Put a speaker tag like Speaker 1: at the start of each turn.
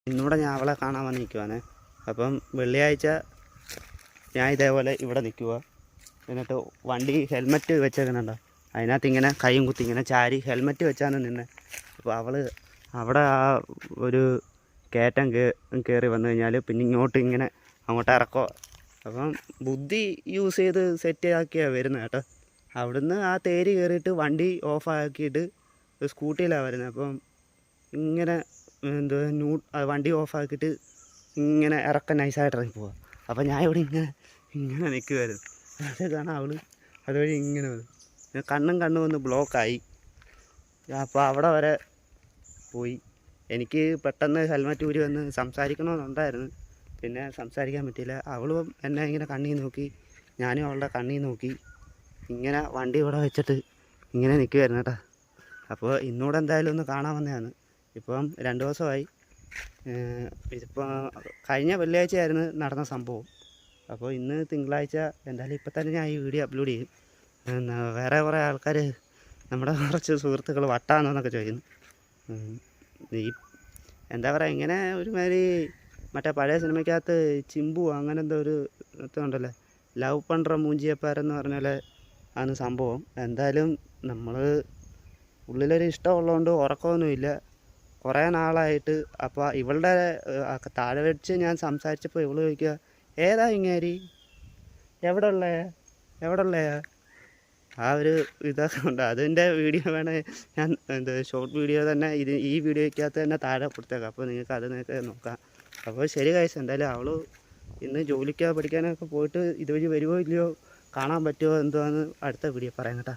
Speaker 1: ഇന്നൂടെ ഞാൻ അവളെ കാണാൻ വന്ന് നിൽക്കുവാണ്. അപ്പം വെള്ളിയാഴ്ച ഞാൻ ഇതേപോലെ ഇവിടെ നിൽക്കുക. എന്നിട്ട് വണ്ടി ഹെൽമെറ്റ് വെച്ചേക്കുന്നുണ്ടോ, അതിനകത്ത് ഇങ്ങനെ കൈയും കുത്തി ഇങ്ങനെ ചാരി ഹെൽമെറ്റ് വെച്ചാണ് നിന്നെ. അപ്പോൾ അവൾ അവിടെ ആ ഒരു കയറ്റം കയറി വന്നു കഴിഞ്ഞാൽ പിന്നെ ഇങ്ങോട്ട് ഇങ്ങനെ അങ്ങോട്ട് ഇറക്കോ. അപ്പം ബുദ്ധി യൂസ് ചെയ്ത് സെറ്റ് ആക്കിയാണ് വരുന്നത് കേട്ടോ. അവിടുന്ന് ആ തേരി കയറിയിട്ട് വണ്ടി ഓഫാക്കിയിട്ട് സ്കൂട്ടിയിലാണ് വരുന്നത്. അപ്പം ഇങ്ങനെ വണ്ടി ഓഫാക്കിയിട്ട് ഇങ്ങനെ ഇറക്കം നൈസായിട്ട് ഇറങ്ങി പോവുക. അപ്പം ഞാൻ ഇവിടെ ഇങ്ങനെ നിൽക്കുമായിരുന്നു. അത് കാണാൻ അവൾ അതുവഴി ഇങ്ങനെ വന്നു. കണ്ണും വന്ന് ബ്ലോക്കായി. അപ്പോൾ അവിടെ വരെ പോയി. എനിക്ക് പെട്ടെന്ന് ഹെൽമെറ്റ് ഊരി വന്ന് സംസാരിക്കണമെന്നുണ്ടായിരുന്നു, പിന്നെ സംസാരിക്കാൻ പറ്റിയില്ല. അവളും എന്നെ ഇങ്ങനെ കണ്ണിൽ നോക്കി, ഞാനും അവളുടെ കണ്ണിൽ നോക്കി. ഇങ്ങനെ വണ്ടി ഇവിടെ വെച്ചിട്ട് ഇങ്ങനെ നിൽക്കുമായിരുന്നു കേട്ടോ. അപ്പോൾ ഇന്നൂടെ എന്തായാലും ഒന്ന് കാണാൻ വന്നതാണ്. ഇപ്പം 2 ദിവസമായി. ഇതിപ്പോൾ കഴിഞ്ഞ വെള്ളിയാഴ്ചയായിരുന്നു നടന്ന സംഭവം. അപ്പോൾ ഇന്ന് തിങ്കളാഴ്ച. എന്തായാലും ഇപ്പം തന്നെ ഞാൻ ഈ വീഡിയോ അപ്ലോഡ് ചെയ്യും. വേറെ കുറേ ആൾക്കാർ, നമ്മുടെ കുറച്ച് സുഹൃത്തുക്കൾ വട്ടാണെന്നൊക്കെ ചോദിക്കുന്നു. ഈ എന്താ പറയുക, ഇങ്ങനെ ഒരുമാതിരി മറ്റേ പഴയ സിനിമയ്ക്കകത്ത് ചിമ്പു അങ്ങനെ എന്തോ ഒരു ഉണ്ടല്ലോ, ലവ് പണ്ട്ര മൂഞ്ചിയപ്പാരെന്ന് പറഞ്ഞ പോലെ ആണ് സംഭവം. എന്തായാലും നമ്മൾ ഉള്ളിലൊരു ഇഷ്ടമുള്ളതുകൊണ്ട് ഉറക്കമൊന്നുമില്ല കുറേ നാളായിട്ട്. അപ്പോൾ ഇവളുടെ താഴെ വെച്ച് ഞാൻ സംസാരിച്ചപ്പോൾ ഇവൾ ചോദിക്കുക, ഏതാ ഇങ്ങേരി, എവിടെ ഉള്ളേ ആ ഒരു ഇതൊക്കെ ഉണ്ട്. അതിൻ്റെ വീഡിയോ വേണേൽ ഞാൻ ഷോർട്ട് വീഡിയോ തന്നെ ഈ വീഡിയോയ്ക്കകത്ത് തന്നെ താഴെ കൊടുത്തേക്കാം. അപ്പോൾ നിങ്ങൾക്ക് നോക്കാം. അപ്പോൾ ശരി ഗൈസ്, എന്തായാലും അവൾ ഇന്ന് ജോലിക്കോ പഠിക്കാനൊക്കെ പോയിട്ട് ഇതുവഴി വരുമോ ഇല്ലയോ, കാണാൻ പറ്റുമോ എന്തോന്ന് അടുത്ത വീഡിയോ പറയാം കേട്ടോ.